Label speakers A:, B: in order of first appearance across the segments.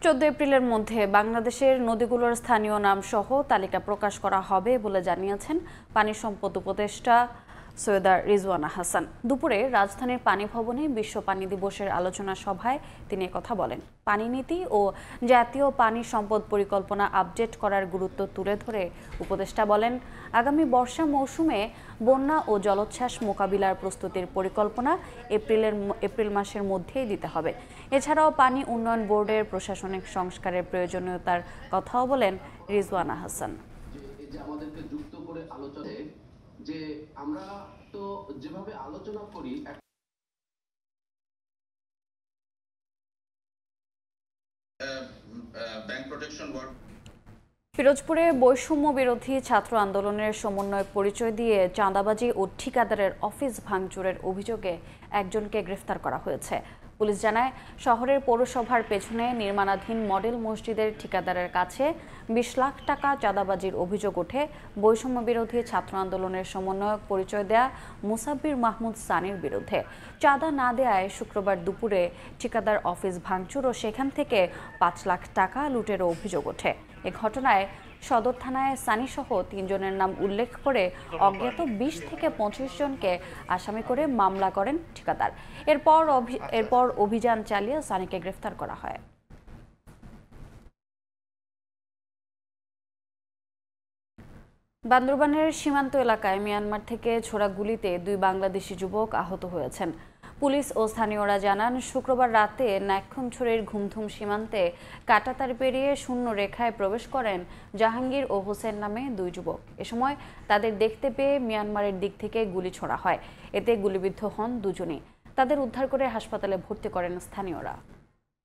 A: 14 এপ্রিলের মধ্যে বাংলাদেশের নদীগুলোর স্থানীয় নাম সহ তালিকা প্রকাশ করা হবে বলে জানিয়েছেন পানি সম্পদ উপদেষ্টা সৈয়দা রিজওয়ানা হাসান। দুপুরে রাজধানীর পানি ভবনে বিশ্ব পানি দিবসের আলোচনা সভায় তিনি কথা বলেন। পানি নীতি ও জাতীয় পানি সম্পদ পরিকল্পনা আপডেট করার গুরুত্ব তুলে ধরে উপদেষ্টা বলেন, আগামী বর্ষা মৌসুমে বন্যা ও জলোচ্ছ্বাস মোকাবিলার প্রস্তুতির পরিকল্পনা এপ্রিল মাসের মধ্যেই দিতে হবে। এছাড়াও পানি উন্নয়ন বোর্ডের প্রশাসনিক সংস্কারের প্রয়োজনীয়তার কথাও বলেন রিজওয়ানা হাসান।
B: যে আমরা তো যেভাবে আলোচনা করি ব্যাংক প্রোটেকশন বোর্ড
A: ফিরোজপুরে বৈষম্য বিরোধী ছাত্র আন্দোলনের সমন্বয় পরিচয় দিয়ে চাঁদাবাজি ও ঠিকাদারের অফিস ভাঙচুরের অভিযোগে একজনকে গ্রেফতার করা হয়েছে। পুলিশ জানায়, শহরের পৌরসভার পেছনে নির্মাণাধীন মডেল মসজিদের ঠিকাদারের কাছে 20 লাখ টাকা চাঁদাবাজির অভিযোগ ওঠে বৈষম্য বিরোধী ছাত্র আন্দোলনের সমন্বয়ক পরিচয় দেয়া মুসাব্বির মাহমুদ সানির বিরুদ্ধে। চাঁদা না দেয়ায় শুক্রবার দুপুরে ঠিকাদার অফিস ভাঙচুর ও সেখান থেকে 5 লাখ টাকা লুটেরও অভিযোগ ওঠে। এ ঘটনায় সদর থানায় সানিসহ 3 জনের নাম উল্লেখ করে অজ্ঞাত 20 থেকে 25 জনকে আসামি করে মামলা করেন ঠিকাদার। এরপর অভিযান চালিয়ে সানিকে গ্রেফতার করা হয়। বান্দরবানের সীমান্ত এলাকায় মিয়ানমার থেকে ছোড়া গুলিতে 2 বাংলাদেশি যুবক আহত হয়েছেন। পুলিশ ও স্থানীয়রা জানান, শুক্রবার রাতে নাইক্ষুমছড়ির ঘুমধুম সীমান্তে কাঁটাতার পেরিয়ে শূন্য রেখায় প্রবেশ করেন জাহাঙ্গীর ও হোসেন নামে 2 যুবক। এ সময় তাদের দেখতে পেয়ে মিয়ানমারের দিক থেকে গুলি ছোড়া হয়। এতে গুলিবিদ্ধ হন দুজনই। তাদের উদ্ধার করে হাসপাতালে ভর্তি করেন স্থানীয়রা।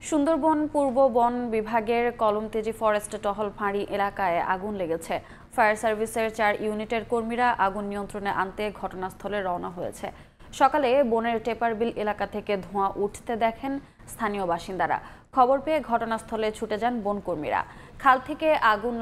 A: সুন্দরবন পূর্ব বন বিভাগের কলমতেজি ফরেস্ট টহল ফাঁড়ি এলাকায় আগুন লেগেছে। ফায়ার সার্ভিসের 4 ইউনিটের কর্মীরা আগুন নিয়ন্ত্রণে আনতে ঘটনাস্থলে রওনা হয়েছে। সকালে বনের টেপারবিল এলাকা থেকে ধোঁয়া উঠতে দেখেন স্থানীয় বাসিন্দারা। খবর পেয়ে ঘটনাস্থলে ছুটে যান বনকর্মীরা। খাল থেকে আগুন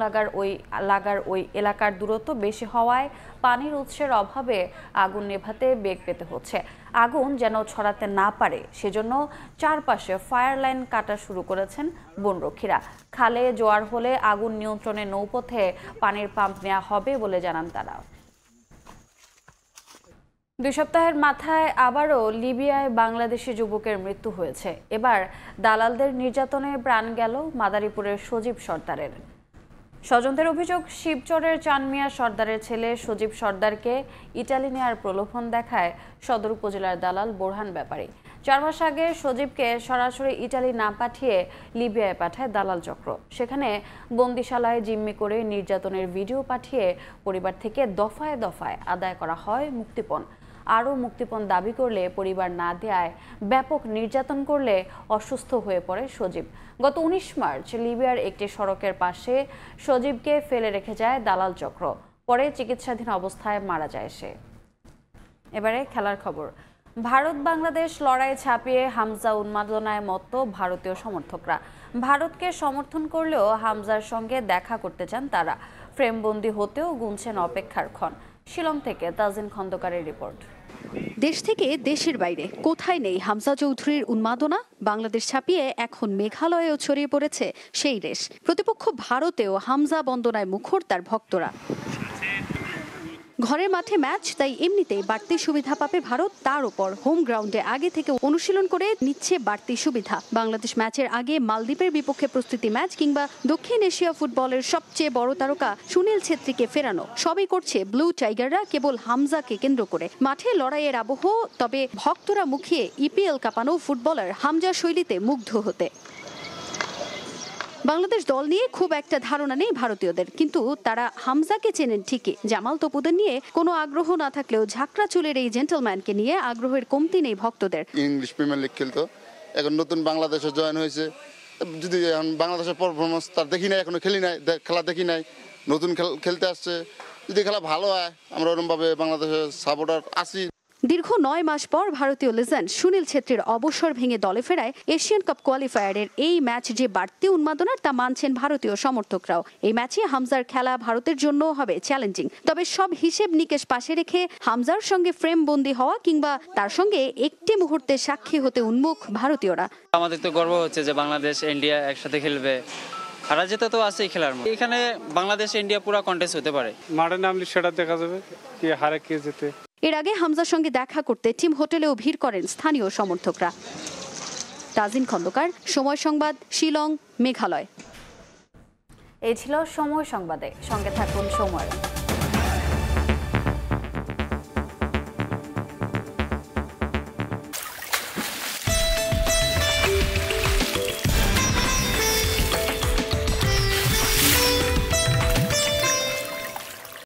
A: লাগার ওই এলাকার দূরত্ব বেশি হওয়ায় পানির উৎসের অভাবে আগুন নেভাতে বেগ পেতে হচ্ছে। আগুন যেন ছড়াতে না পারে সেজন্য চারপাশে ফায়ার লাইন কাটা শুরু করেছেন বনরক্ষীরা। খালে জোয়ার হলে আগুন নিয়ন্ত্রণে নৌপথে পানির পাম্প নেওয়া হবে বলে জানান তারা। 2 সপ্তাহের মাথায় আবারও লিবিয়ায় বাংলাদেশি যুবকের মৃত্যু হয়েছে। এবার দালালদের নির্যাতনে প্রাণ গেল মাদারীপুরের সজীব সর্দারের। স্বজনদের অভিযোগ, শিবচরের চানমিয়া সর্দারের ছেলে সজীব সর্দারকে ইটালি নেয়ার প্রলোভন দেখায় সদর উপজেলার দালাল বোরহান ব্যাপারী। 4 মাস আগে সজীবকে সরাসরি ইটালি না পাঠিয়ে লিবিয়ায় পাঠায় দালাল চক্র। সেখানে বন্দিশালায় জিম্মি করে নির্যাতনের ভিডিও পাঠিয়ে পরিবার থেকে দফায় দফায় আদায় করা হয় মুক্তিপণ। আরও মুক্তিপণ দাবি করলে পরিবার না দেয়ায় ব্যাপক নির্যাতন করলে অসুস্থ হয়ে পড়ে সজীব। গত 19 মার্চ লিবিয়ার একটি সড়কের পাশে সজীবকে ফেলে রেখে যায় দালাল চক্র। পরে চিকিৎসাধীন অবস্থায় মারা যায় সে। এবারে খেলার খবর। ভারত বাংলাদেশ লড়াই ছাপিয়ে হামজা উন্মাদনায় মত্ত ভারতীয় সমর্থকরা। ভারতকে সমর্থন করলেও হামজার সঙ্গে দেখা করতে চান তারা। ফ্রেমবন্দি হতেও গুনছেন অপেক্ষার ক্ষণ। শিলং থেকে তাজিন খন্দকারের রিপোর্ট।
C: দেশ থেকে দেশের বাইরে কোথায় নেই হামজা চৌধুরীর উন্মাদনা। বাংলাদেশ ছাপিয়ে এখন মেঘালয়েও ছড়িয়ে পড়েছে সেই রেশ। প্রতিপক্ষ ভারতেও হামজা বন্দনায় মুখর তার ভক্তরা। ঘরের মাঠে ম্যাচ, তাই এমনিতেই বাড়তি সুবিধা পাবে ভারত। তার উপর হোম গ্রাউন্ডে আগে থেকে অনুশীলন করে নিচ্ছে বাড়তি সুবিধা। বাংলাদেশ ম্যাচের আগে মালদ্বীপের বিপক্ষে প্রস্তুতি ম্যাচ কিংবা দক্ষিণ এশিয়া ফুটবলের সবচেয়ে বড় তারকা সুনীল ছেত্রীকে ফেরানো, সবই করছে ব্লু টাইগাররা কেবল হামজাকে কেন্দ্র করে। মাঠে লড়াইয়ের আবহ, তবে ভক্তরা মুখিয়ে ইপিএল কাঁপানো ফুটবলার হামজা শৈলীতে মুগ্ধ হতে। বাংলাদেশ দল নিয়ে খুব একটা ধারণা নেই ভারতীয়দের, কিন্তু তারা হামজাকে চেনেন ঠিকই। জামাল তপুদের নিয়ে কোনো আগ্রহ না থাকলেও ঝাঁকড়া চুলের এই জেন্টলম্যানকে নিয়ে আগ্রহের কমতি নেই ভক্তদের।
D: ইংলিশ প্রিমিয়ার লিগ খেলতো, এখন নতুন বাংলাদেশে জয়েন হয়েছে। যদি বাংলাদেশের পারফরমেন্স তার দেখি নাই, এখনো খেলি নাই, খেলা দেখি নাই, নতুন খেলতে আসছে। যদি খেলা ভালো হয় আমরা ওরকমভাবে বাংলাদেশের সাপোর্টার আছি।
C: দীর্ঘ 9 মাস পর ভারতীয় লেজেন্ড সুনীল ছেত্রীর অবসর ভেঙে দলে ফেরায় এশিয়ান কাপ কোয়ালিফায়ারের এই ম্যাচ যে বাড়তি উন্মাদনার তা মানছেন ভারতীয় সমর্থকরাও। এই ম্যাচে হামজার খেলা ভারতের জন্য হবে চ্যালেঞ্জিং। তবে সব হিসেব নিকেশ পাশে রেখে হামজার সঙ্গে ফ্রেম বন্দী হওয়া কিংবা তার সঙ্গে একটি মুহূর্তে সাক্ষী হতে উন্মুখ ভারতীয়রা।
E: আমাদের তো গর্ব হচ্ছে যে বাংলাদেশ ইন্ডিয়া একসাথে খেলবে। হারা যেতে তো আছেই খেলার মধ্যে। এখানে বাংলাদেশ ইন্ডিয়া পুরো কন্টেস্ট হতে পারে।
F: মাঠে নামলে সেটা দেখা যাবে কে হারে কে জেতে।
C: এর আগে হামজার সঙ্গে দেখা করতে টিম হোটেলেও ভিড় করেন স্থানীয় সমর্থকরা। তাজিন খন্দকার, সময় সংবাদ, শিলং, মেঘালয়।
A: এই ছিল সময় সংবাদে, সঙ্গে থাকুন সময়।